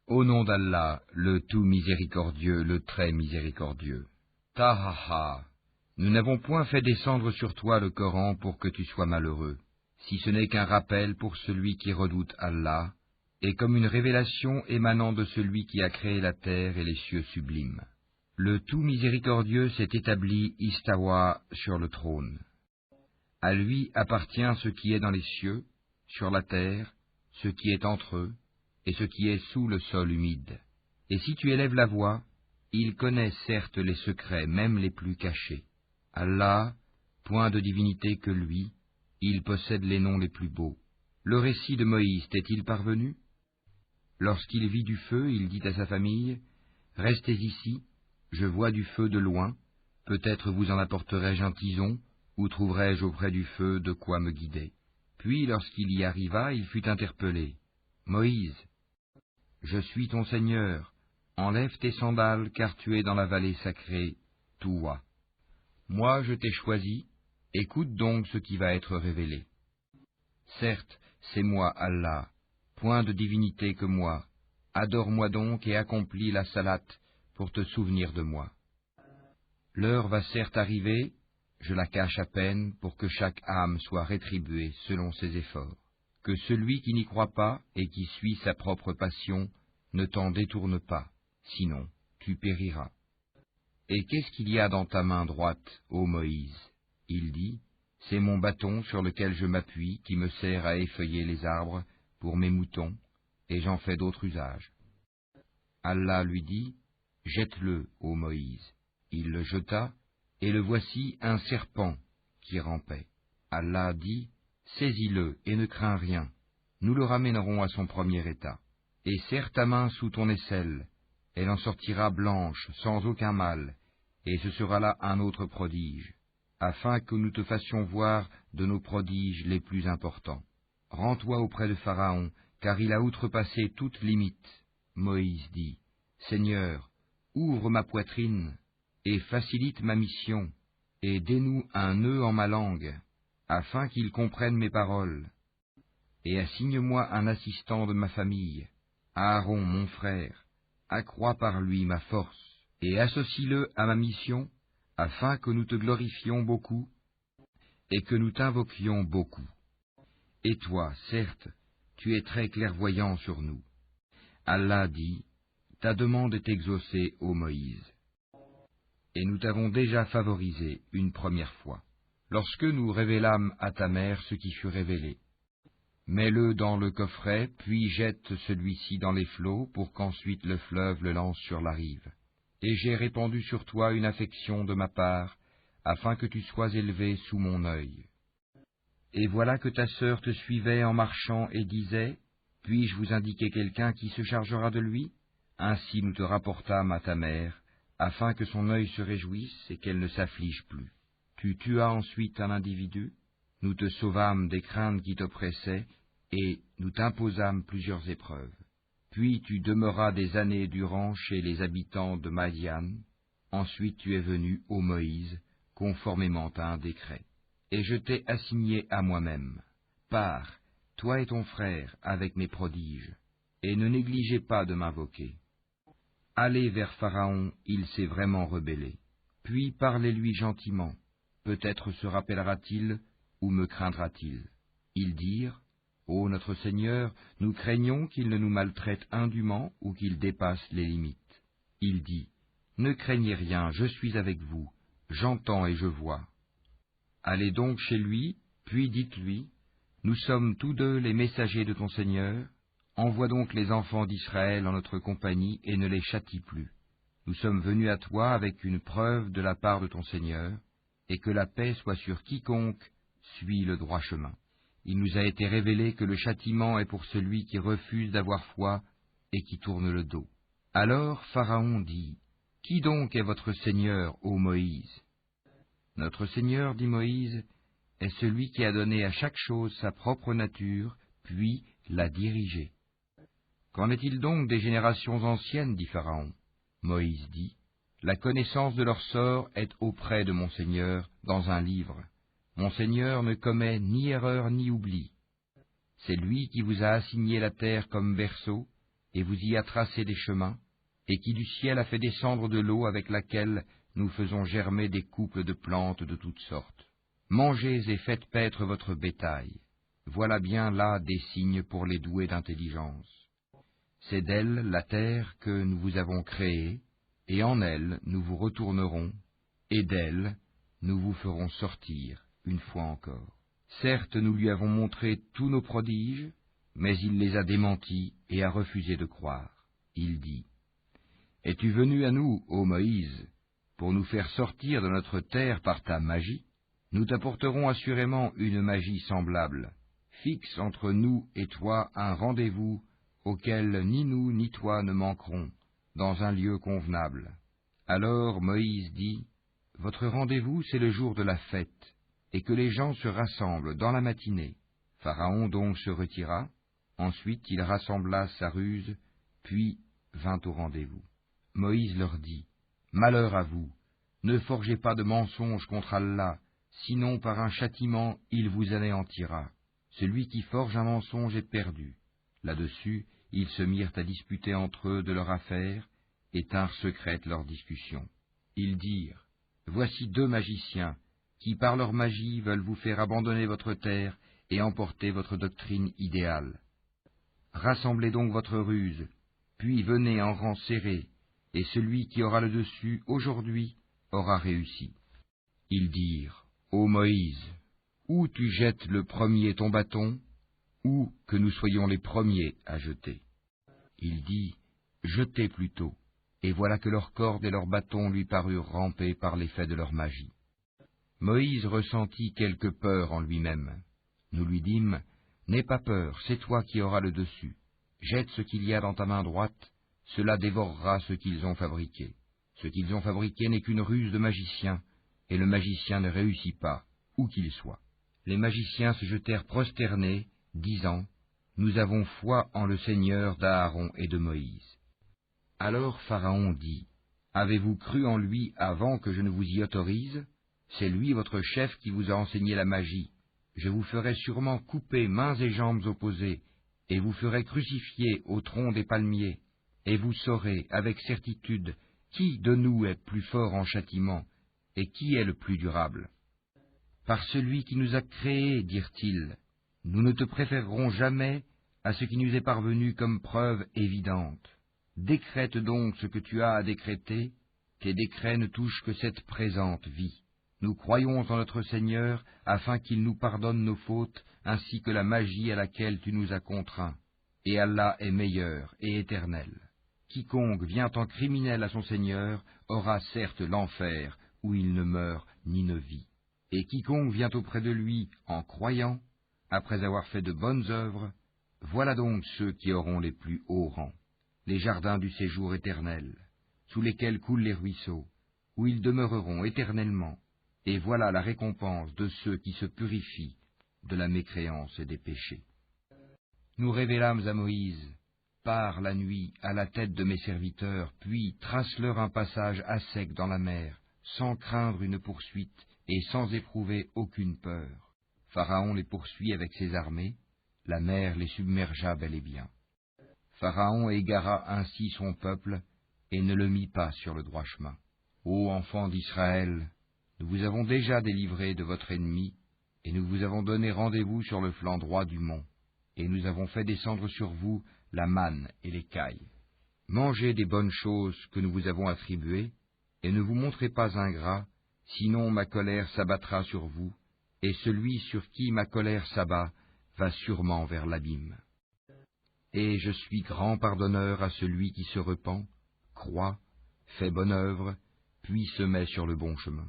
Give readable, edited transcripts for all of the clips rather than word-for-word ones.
Au nom d'Allah, le tout miséricordieux, le très miséricordieux. Tahaha, nous n'avons point fait descendre sur toi le Coran pour que tu sois malheureux, si ce n'est qu'un rappel pour celui qui redoute Allah, et comme une révélation émanant de celui qui a créé la terre et les cieux sublimes. Le tout miséricordieux s'est établi istawa sur le trône. À lui appartient ce qui est dans les cieux, sur la terre, ce qui est entre eux, et ce qui est sous le sol humide. Et si tu élèves la voix, il connaît certes les secrets, même les plus cachés. Allah, point de divinité que lui, il possède les noms les plus beaux. Le récit de Moïse t'est-il parvenu? Lorsqu'il vit du feu, il dit à sa famille, « Restez ici, je vois du feu de loin, peut-être vous en apporterai-je un tison, ou trouverai-je auprès du feu de quoi me guider. » Puis, lorsqu'il y arriva, il fut interpellé. « Moïse, je suis ton Seigneur, enlève tes sandales, car tu es dans la vallée sacrée, Touwa. Moi je t'ai choisi, écoute donc ce qui va être révélé. Certes, c'est moi Allah, point de divinité que moi, adore-moi donc et accomplis la salate pour te souvenir de moi. L'heure va certes arriver, je la cache à peine pour que chaque âme soit rétribuée selon ses efforts. Que celui qui n'y croit pas et qui suit sa propre passion ne t'en détourne pas, sinon tu périras. Et qu'est-ce qu'il y a dans ta main droite, ô Moïse? Il dit, c'est mon bâton sur lequel je m'appuie qui me sert à effeuiller les arbres pour mes moutons, et j'en fais d'autres usages. Allah lui dit, jette-le, ô Moïse. Il le jeta, et le voici un serpent qui rampait. Allah dit, saisis-le et ne crains rien, nous le ramènerons à son premier état. Et serre ta main sous ton aisselle, elle en sortira blanche, sans aucun mal, et ce sera là un autre prodige, afin que nous te fassions voir de nos prodiges les plus importants. Rends-toi auprès de Pharaon, car il a outrepassé toute limite. Moïse dit, Seigneur, ouvre ma poitrine, et facilite ma mission, et dénoue un nœud en ma langue, afin qu'il comprenne mes paroles, et assigne-moi un assistant de ma famille, Aaron mon frère, accrois par lui ma force, et associe-le à ma mission, afin que nous te glorifions beaucoup, et que nous t'invoquions beaucoup. Et toi, certes, tu es très clairvoyant sur nous. Allah dit, ta demande est exaucée, ô Moïse. Et nous t'avons déjà favorisé une première fois, lorsque nous révélâmes à ta mère ce qui fut révélé. Mets-le dans le coffret, puis jette celui-ci dans les flots, pour qu'ensuite le fleuve le lance sur la rive. Et j'ai répandu sur toi une affection de ma part, afin que tu sois élevé sous mon œil. Et voilà que ta sœur te suivait en marchant et disait, « Puis-je vous indiquer quelqu'un qui se chargera de lui ?» Ainsi nous te rapportâmes à ta mère, afin que son œil se réjouisse et qu'elle ne s'afflige plus. Tu tuas ensuite un individu, nous te sauvâmes des craintes qui t'oppressaient, et nous t'imposâmes plusieurs épreuves. Puis tu demeuras des années durant chez les habitants de Madian. Ensuite tu es venu, ô Moïse, conformément à un décret. Et je t'ai assigné à moi-même. Pars, toi et ton frère, avec mes prodiges, et ne négligez pas de m'invoquer. Allez vers Pharaon, il s'est vraiment rebellé. Puis parlez-lui gentiment, peut-être se rappellera-t-il, ou me craindra-t-il. Ils dirent, ô notre Seigneur, nous craignons qu'il ne nous maltraite indûment ou qu'il dépasse les limites. Il dit, ne craignez rien, je suis avec vous, j'entends et je vois. Allez donc chez lui, puis dites-lui, nous sommes tous deux les messagers de ton Seigneur, envoie donc les enfants d'Israël en notre compagnie et ne les châtie plus. Nous sommes venus à toi avec une preuve de la part de ton Seigneur, et que la paix soit sur quiconque suit le droit chemin. Il nous a été révélé que le châtiment est pour celui qui refuse d'avoir foi et qui tourne le dos. Alors Pharaon dit, « Qui donc est votre Seigneur, ô Moïse ?» Notre Seigneur, dit Moïse, est celui qui a donné à chaque chose sa propre nature, puis l'a dirigée. Qu'en est-il donc des générations anciennes, dit Pharaon. Moïse dit, la connaissance de leur sort est auprès de mon Seigneur dans un livre. Mon Seigneur ne commet ni erreur ni oubli. C'est lui qui vous a assigné la terre comme berceau, et vous y a tracé des chemins, et qui du ciel a fait descendre de l'eau avec laquelle nous faisons germer des couples de plantes de toutes sortes. Mangez et faites paître votre bétail. Voilà bien là des signes pour les doués d'intelligence. C'est d'elle, la terre, que nous vous avons créée, et en elle nous vous retournerons, et d'elle nous vous ferons sortir une fois encore. Certes, nous lui avons montré tous nos prodiges, mais il les a démentis et a refusé de croire. Il dit, « Es-tu venu à nous, ô Moïse, pour nous faire sortir de notre terre par ta magie? Nous t'apporterons assurément une magie semblable. Fixe entre nous et toi un rendez-vous auquel ni nous ni toi ne manquerons, dans un lieu convenable. » Alors Moïse dit, « Votre rendez-vous, c'est le jour de la fête, et que les gens se rassemblent dans la matinée. » Pharaon donc se retira, ensuite il rassembla sa ruse, puis vint au rendez-vous. Moïse leur dit, « Malheur à vous, ne forgez pas de mensonges contre Allah, sinon par un châtiment il vous anéantira. Celui qui forge un mensonge est perdu. » Là-dessus, ils se mirent à disputer entre eux de leur affaire, et tinrent secrète leur discussion. Ils dirent, « Voici deux magiciens, qui par leur magie veulent vous faire abandonner votre terre et emporter votre doctrine idéale. Rassemblez donc votre ruse, puis venez en rang serré, et celui qui aura le dessus aujourd'hui aura réussi. » Ils dirent, « Ô Moïse, ou tu jettes le premier ton bâton, ou que nous soyons les premiers à jeter. » Il dit, « Jetez plutôt. » Et voilà que leurs cordes et leurs bâtons lui parurent ramper par l'effet de leur magie. Moïse ressentit quelque peur en lui-même. Nous lui dîmes, « N'aie pas peur, c'est toi qui auras le dessus. Jette ce qu'il y a dans ta main droite, cela dévorera ce qu'ils ont fabriqué. Ce qu'ils ont fabriqué n'est qu'une ruse de magicien, et le magicien ne réussit pas, où qu'il soit. » Les magiciens se jetèrent prosternés, disant, « Nous avons foi en le Seigneur d'Aaron et de Moïse. » Alors Pharaon dit, « Avez-vous cru en lui avant que je ne vous y autorise? C'est lui votre chef qui vous a enseigné la magie. Je vous ferai sûrement couper mains et jambes opposées, et vous ferai crucifier au tronc des palmiers, et vous saurez avec certitude qui de nous est plus fort en châtiment, et qui est le plus durable. Par celui qui nous a créés, dirent-ils, nous ne te préférerons jamais à ce qui nous est parvenu comme preuve évidente. Décrète donc ce que tu as à décréter, tes décrets ne touchent que cette présente vie. Nous croyons en notre Seigneur, afin qu'il nous pardonne nos fautes, ainsi que la magie à laquelle tu nous as contraints. Et Allah est meilleur et éternel. Quiconque vient en criminel à son Seigneur aura certes l'enfer, où il ne meurt ni ne vit. Et quiconque vient auprès de lui en croyant, après avoir fait de bonnes œuvres, voilà donc ceux qui auront les plus hauts rangs. Les jardins du séjour éternel, sous lesquels coulent les ruisseaux, où ils demeureront éternellement, et voilà la récompense de ceux qui se purifient de la mécréance et des péchés. Nous révélâmes à Moïse, pars la nuit à la tête de mes serviteurs, puis trace-leur un passage à sec dans la mer, sans craindre une poursuite et sans éprouver aucune peur. Pharaon les poursuit avec ses armées, la mer les submergea bel et bien. Pharaon égara ainsi son peuple, et ne le mit pas sur le droit chemin. Ô enfants d'Israël, nous vous avons déjà délivrés de votre ennemi, et nous vous avons donné rendez-vous sur le flanc droit du mont, et nous avons fait descendre sur vous la manne et l'écaille. Mangez des bonnes choses que nous vous avons attribuées, et ne vous montrez pas ingrats, sinon ma colère s'abattra sur vous, et celui sur qui ma colère s'abat va sûrement vers l'abîme. Et je suis grand pardonneur à celui qui se repent, croit, fait bonne œuvre, puis se met sur le bon chemin.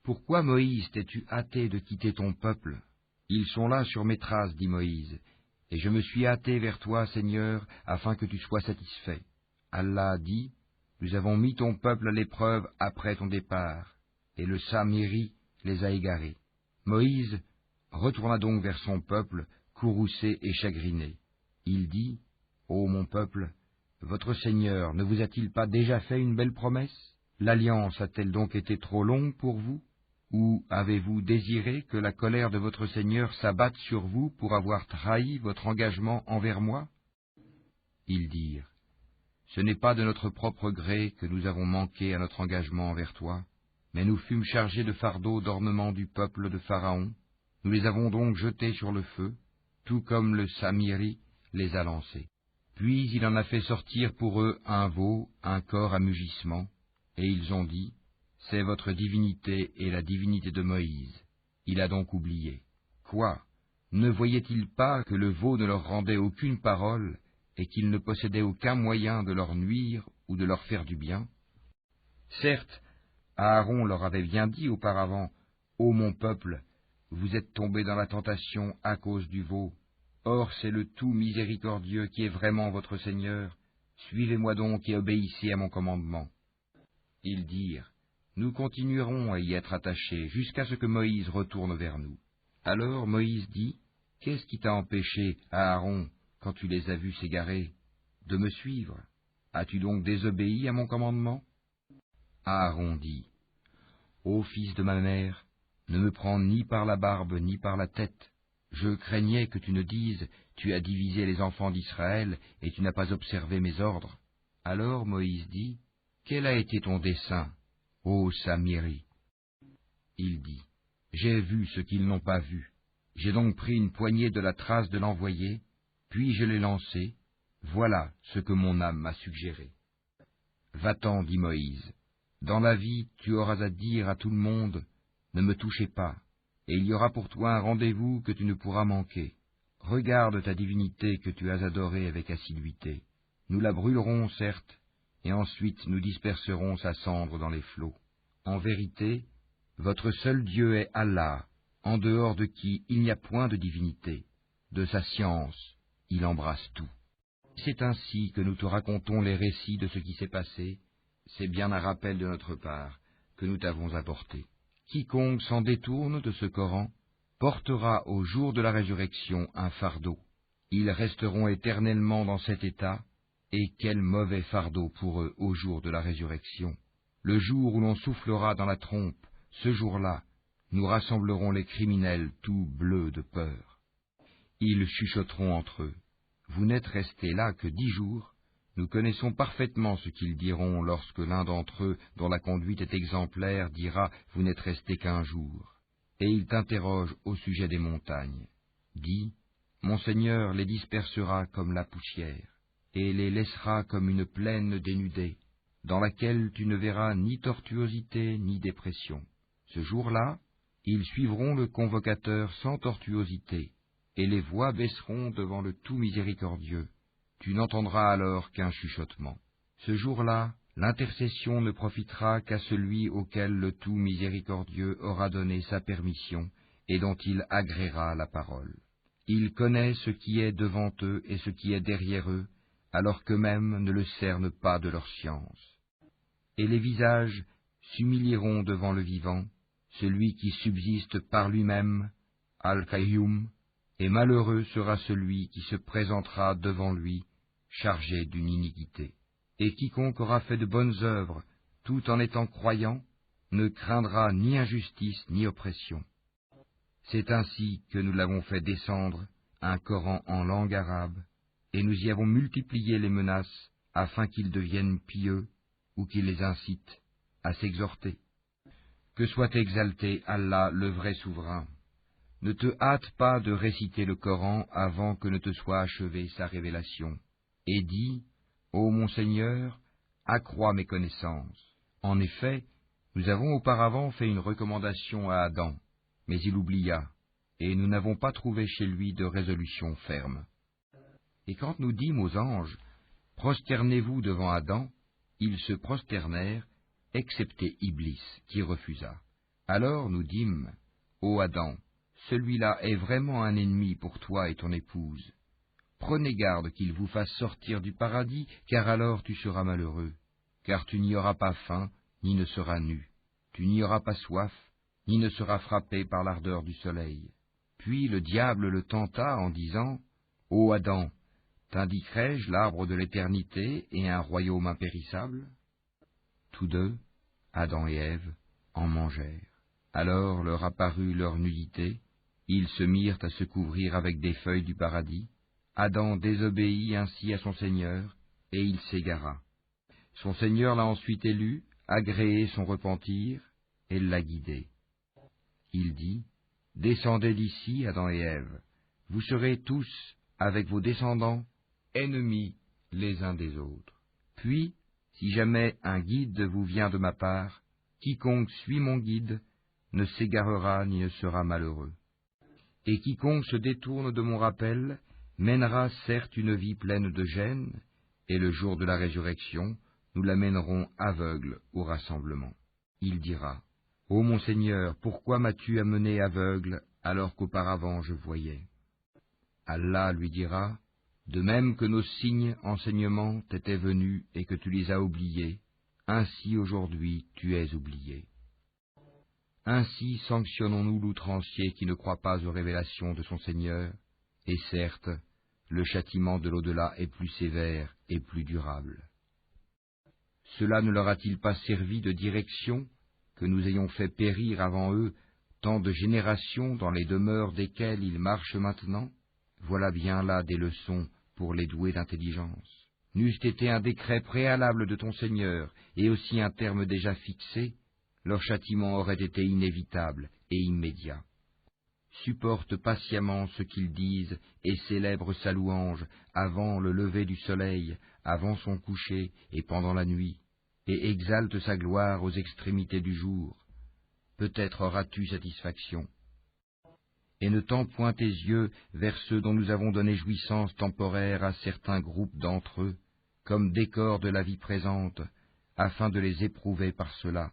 Pourquoi, Moïse, t'es-tu hâté de quitter ton peuple? Ils sont là sur mes traces, dit Moïse, et je me suis hâté vers toi, Seigneur, afin que tu sois satisfait. Allah dit, nous avons mis ton peuple à l'épreuve après ton départ, et le Samiri les a égarés. Moïse retourna donc vers son peuple, courroucé et chagriné. Il dit, ô mon peuple, votre Seigneur ne vous a-t-il pas déjà fait une belle promesse? L'alliance a-t-elle donc été trop longue pour vous? Ou avez-vous désiré que la colère de votre Seigneur s'abatte sur vous pour avoir trahi votre engagement envers moi? Ils dirent, ce n'est pas de notre propre gré que nous avons manqué à notre engagement envers toi, mais nous fûmes chargés de fardeaux d'ornement du peuple de Pharaon, nous les avons donc jetés sur le feu, tout comme le Samiri les a lancés. Puis il en a fait sortir pour eux un veau, un corps à mugissement, et ils ont dit, c'est votre divinité et la divinité de Moïse. Il a donc oublié. Quoi? Ne voyait-il pas que le veau ne leur rendait aucune parole, et qu'il ne possédait aucun moyen de leur nuire ou de leur faire du bien? Certes, Aaron leur avait bien dit auparavant, ô mon peuple, vous êtes tombés dans la tentation à cause du veau. Or c'est le tout miséricordieux qui est vraiment votre Seigneur. Suivez-moi donc et obéissez à mon commandement. Ils dirent, nous continuerons à y être attachés jusqu'à ce que Moïse retourne vers nous. Alors Moïse dit, qu'est-ce qui t'a empêché, Aaron, quand tu les as vus s'égarer, de me suivre? As-tu donc désobéi à mon commandement? Aaron dit, ô fils de ma mère, ne me prends ni par la barbe ni par la tête. Je craignais que tu ne dises, tu as divisé les enfants d'Israël et tu n'as pas observé mes ordres. Alors Moïse dit, quel a été ton dessein, ô Samiri? Il dit, j'ai vu ce qu'ils n'ont pas vu. J'ai donc pris une poignée de la trace de l'envoyé, puis je l'ai lancé. Voilà ce que mon âme m'a suggéré. Va-t'en, dit Moïse. Dans la vie, tu auras à dire à tout le monde, ne me touchez pas, et il y aura pour toi un rendez-vous que tu ne pourras manquer. Regarde ta divinité que tu as adorée avec assiduité. Nous la brûlerons, certes, et ensuite nous disperserons sa cendre dans les flots. En vérité, votre seul Dieu est Allah, en dehors de qui il n'y a point de divinité. De sa science, il embrasse tout. C'est ainsi que nous te racontons les récits de ce qui s'est passé. C'est bien un rappel de notre part que nous t'avons apporté. Quiconque s'en détourne de ce Coran portera au jour de la résurrection un fardeau. Ils resteront éternellement dans cet état, et quel mauvais fardeau pour eux au jour de la résurrection. Le jour où l'on soufflera dans la trompe, ce jour-là, nous rassemblerons les criminels tout bleus de peur. Ils chuchoteront entre eux. Vous n'êtes restés là que 10 jours. Nous connaissons parfaitement ce qu'ils diront lorsque l'un d'entre eux, dont la conduite est exemplaire, dira « Vous n'êtes restés qu'1 jour ». Et il t'interroge au sujet des montagnes. Dis « Mon Seigneur les dispersera comme la poussière, et les laissera comme une plaine dénudée, dans laquelle tu ne verras ni tortuosité ni dépression. Ce jour-là, ils suivront le convocateur sans tortuosité, et les voix baisseront devant le tout miséricordieux. Tu n'entendras alors qu'un chuchotement. Ce jour-là, l'intercession ne profitera qu'à celui auquel le tout miséricordieux aura donné sa permission et dont il agréera la parole. Il connaît ce qui est devant eux et ce qui est derrière eux, alors qu'eux-mêmes ne le cernent pas de leur science. Et les visages s'humilieront devant le vivant, celui qui subsiste par lui-même, Al-Qayyum, et malheureux sera celui qui se présentera devant lui, chargé d'une iniquité. Et quiconque aura fait de bonnes œuvres, tout en étant croyant, ne craindra ni injustice ni oppression. C'est ainsi que nous l'avons fait descendre, un Coran en langue arabe, et nous y avons multiplié les menaces, afin qu'ils deviennent pieux, ou qu'ils les incitent à s'exhorter. Que soit exalté Allah, le vrai souverain. Ne te hâte pas de réciter le Coran avant que ne te soit achevée sa révélation, et dis, ô mon Seigneur, accrois mes connaissances. En effet, nous avons auparavant fait une recommandation à Adam, mais il oublia, et nous n'avons pas trouvé chez lui de résolution ferme. Et quand nous dîmes aux anges, prosternez-vous devant Adam, ils se prosternèrent, excepté Iblis, qui refusa. Alors nous dîmes, ô Adam, celui-là est vraiment un ennemi pour toi et ton épouse. Prenez garde qu'il vous fasse sortir du paradis, car alors tu seras malheureux, car tu n'y auras pas faim, ni ne seras nu. Tu n'y auras pas soif, ni ne seras frappé par l'ardeur du soleil. Puis le diable le tenta en disant, ô Adam, t'indiquerai-je l'arbre de l'éternité et un royaume impérissable? Tous deux, Adam et Ève, en mangèrent. Alors leur apparut leur nudité, ils se mirent à se couvrir avec des feuilles du paradis, Adam désobéit ainsi à son Seigneur, et il s'égara. Son Seigneur l'a ensuite élu, agréé son repentir, et l'a guidé. Il dit, « Descendez d'ici, Adam et Ève, vous serez tous, avec vos descendants, ennemis les uns des autres. Puis, si jamais un guide vous vient de ma part, quiconque suit mon guide ne s'égarera ni ne sera malheureux. Et quiconque se détourne de mon rappel mènera certes une vie pleine de gêne, et le jour de la résurrection, nous l'amènerons aveugle au rassemblement. Il dira, « Ô mon Seigneur, pourquoi m'as-tu amené aveugle alors qu'auparavant je voyais ?» Allah lui dira, « De même que nos signes enseignements t'étaient venus et que tu les as oubliés, ainsi aujourd'hui tu es oublié. » Ainsi sanctionnons-nous l'outrancier qui ne croit pas aux révélations de son Seigneur, et certes, le châtiment de l'au-delà est plus sévère et plus durable. Cela ne leur a-t-il pas servi de direction que nous ayons fait périr avant eux tant de générations dans les demeures desquelles ils marchent maintenant? Voilà bien là des leçons pour les doués d'intelligence. N'eût été un décret préalable de ton Seigneur et aussi un terme déjà fixé, leur châtiment aurait été inévitable et immédiat. Supporte patiemment ce qu'ils disent et célèbre sa louange avant le lever du soleil, avant son coucher et pendant la nuit, et exalte sa gloire aux extrémités du jour. Peut-être auras-tu satisfaction. Et ne tends point tes yeux vers ceux dont nous avons donné jouissance temporaire à certains groupes d'entre eux, comme décor de la vie présente, afin de les éprouver par cela.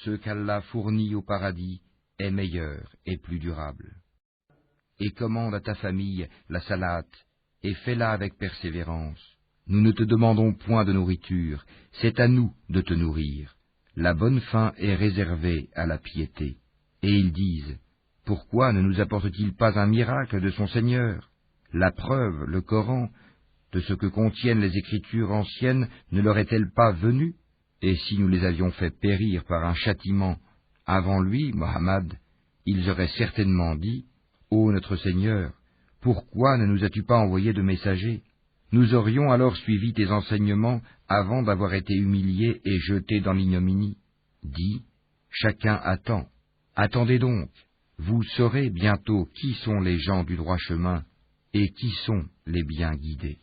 Ce qu'Allah fournit au paradis est meilleur et plus durable. Et commande à ta famille la salate, et fais-la avec persévérance. Nous ne te demandons point de nourriture, c'est à nous de te nourrir. La bonne fin est réservée à la piété. Et ils disent, pourquoi ne nous apporte-t-il pas un miracle de son Seigneur? La preuve, le Coran, de ce que contiennent les écritures anciennes ne leur est-elle pas venue? Et si nous les avions fait périr par un châtiment avant lui, Mohammed, ils auraient certainement dit, ô notre Seigneur, pourquoi ne nous as-tu pas envoyé de messagers? Nous aurions alors suivi tes enseignements avant d'avoir été humiliés et jetés dans l'ignominie. Dis, chacun attend. Attendez donc, vous saurez bientôt qui sont les gens du droit chemin et qui sont les bien guidés.